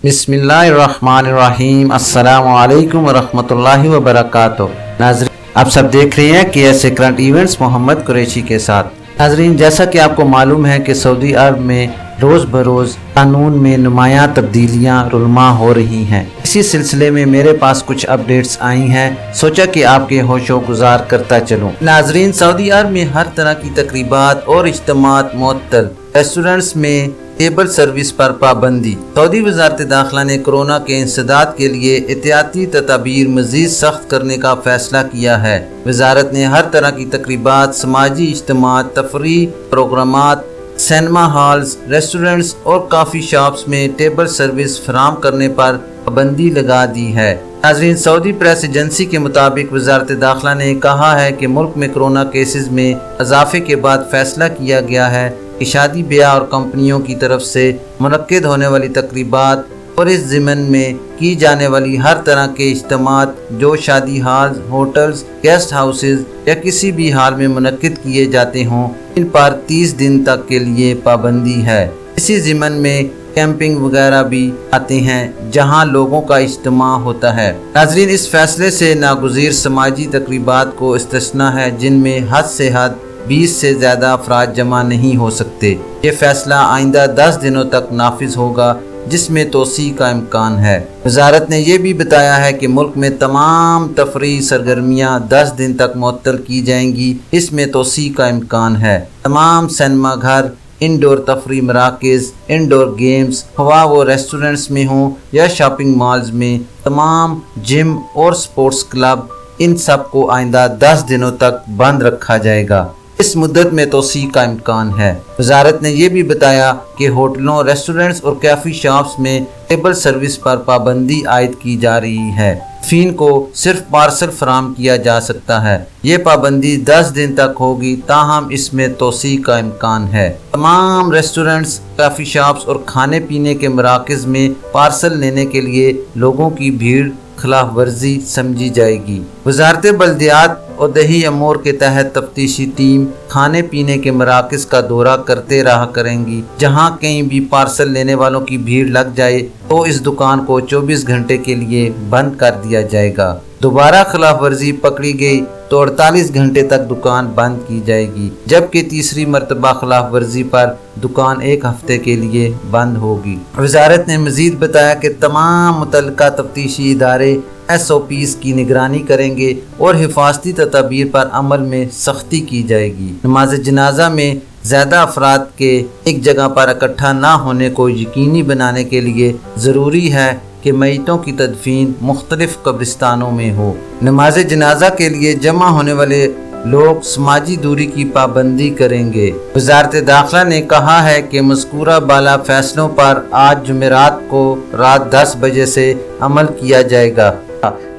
बिस्मिल्लाहिर्रहमानिर्रहीम। अस्सलामु अलैकुम वरहमतुल्लाहि वबरकातुहू। नाज़रीन, आप सब देख रहे हैं KSA current events Mohammad Qureshi के साथ। नाज़रीन, जैसा कि आपको मालूम है कि सऊदी अरब में रोज़ बरोज़ कानून में नुमायां तब्दीलियां रुलमा हो रही हैं। इसी सिलसिले में मेरे पास कुछ अपडेट्स आई हैं, सोचा कि आपके होशो गुजार करता चलूं। नाज़रीन, सऊदी अरब में हर तरह की तकरीबात और इज्तिमात मुअत्तल, रेस्टोरेंट्स में टेबल सर्विस पर पाबंदी। सऊदी वज़ारत दाखिला ने कोरोना के इंसदाद के लिए एहतियाती तदाबीर मज़ीद सख्त करने का फैसला किया है। वज़ारत ने हर तरह की तकरीबात, समाजी इज्तिमात, तफरीह प्रोग्रामात, सिनेमा हॉल्स, रेस्टोरेंट्स और काफ़ी शॉप्स में टेबल सर्विस फराहम करने पर पाबंदी लगा दी है। नाज़रीन, सऊदी प्रेस एजेंसी के मुताबिक वज़ारत दाखिला ने कहा है कि मुल्क में कोरोना केसेस में इजाफे के बाद फैसला किया गया है कि शादी ब्याह और कंपनियों की तरफ से मुनक्किद होने वाली तकरीबात और इस ज़िमन में की जाने वाली हर तरह के इज्तिमात जो शादी हॉल्स, होटल्स, गेस्ट हाउसेज या किसी भी हाल में मुनक्किद किए जाते हों, इन पर 30 दिन तक के लिए पाबंदी है। इसी ज़िमन में कैंपिंग वगैरह भी आते हैं जहां लोगों का इज्तिमा होता है। नाज़रीन, इस फैसले से नागुज़ीर समाजी तकरीबात को इस्तिस्ना है जिनमें हद से हद 20 से ज़्यादा अफराद जमा नहीं हो सकते। ये फैसला आइंदा 10 दिनों तक नाफिज होगा, जिसमें तोसी का इम्कान है। वज़ारत ने यह भी बताया है कि मुल्क में तमाम तफरीह सरगर्मियाँ 10 दिन तक मुअत्तल की जाएंगी, इसमें तोसी का इम्कान है। तमाम सिनेमा घर, इंडोर तफरीह मराकज़, इंडोर गेम्स, खवा वो रेस्टोरेंट्स में हों या शॉपिंग मॉल्स में, तमाम जिम और स्पोर्ट्स क्लब, इन सब को आइंदा 10 दिनों तक बंद रखा जाएगा। इस मुद्दत में तोसी का इम्कान है। वज़ारत ने यह भी बताया कि होटलों, रेस्टोरेंट्स और कैफ़ी शॉप्स में टेबल सर्विस पर पाबंदी आयद की जा रही है। फ़ीन को सिर्फ पार्सल फराहम किया जा सकता है। ये पाबंदी 10 दिन तक होगी, ताहम इसमें तोसी का इम्कान है। तमाम रेस्टोरेंट्स, कैफ़ी शॉप्स और खाने पीने के मराकज़ में पार्सल लेने के लिए लोगों की भीड़ खिलाफ वर्जी समझी जाएगी। वज़ारत बल्दियात और दही अमूर के तहत तफ्तीशी टीम खाने पीने के मराकज़ का दौरा करते रहा करेंगी। जहां कहीं भी पार्सल लेने वालों की भीड़ लग जाए तो इस दुकान को 24 घंटे के लिए बंद कर दिया जाएगा। दोबारा खिलाफ वर्जी पकड़ी गई तो 48 घंटे तक दुकान बंद की जाएगी, जबकि तीसरी मरतबा खिलाफ वर्जी पर दुकान 1 हफ्ते के लिए बंद होगी। वज़ारत ने मज़ीद बताया कि तमाम मुतल्लिका तफ्तीशी इदारे SOPs की निगरानी करेंगे और हिफाजती तदाबीर पर अमल में सख्ती की जाएगी। नमाज जनाजा में ज़्यादा अफराद के एक जगह पर इकट्ठा ना होने को यकीनी बनाने के लिए ज़रूरी है कि मैयतों की तदफीन मुख्तलिफ कब्रिस्तानों में हो। नमाज जनाजा के लिए जमा होने वाले लोग समाजी दूरी की पाबंदी करेंगे। वज़ारत दाखिला ने कहा है कि मज़कूरा बाला फैसलों पर आज जुमेरात को रात 10 बजे से अमल किया जाएगा।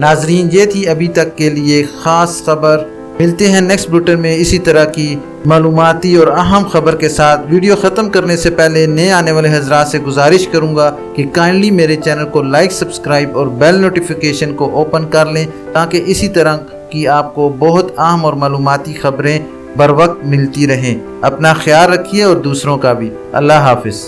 नाज़रीन, ये थी अभी तक के लिए ख़ास खबर। मिलते हैं नेक्स्ट बुलेटिन में इसी तरह की मालूमाती और अहम खबर के साथ। वीडियो ख़त्म करने से पहले नए आने वाले हज़रात से गुजारिश करूँगा कि काइंडली मेरे चैनल को लाइक, सब्सक्राइब और बेल नोटिफिकेशन को ओपन कर लें, ताकि इसी तरह की आपको बहुत अहम और मालूमाती खबरें बर वक्त मिलती रहें। अपना ख्याल रखिए और दूसरों का भी। अल्लाह हाफिज़।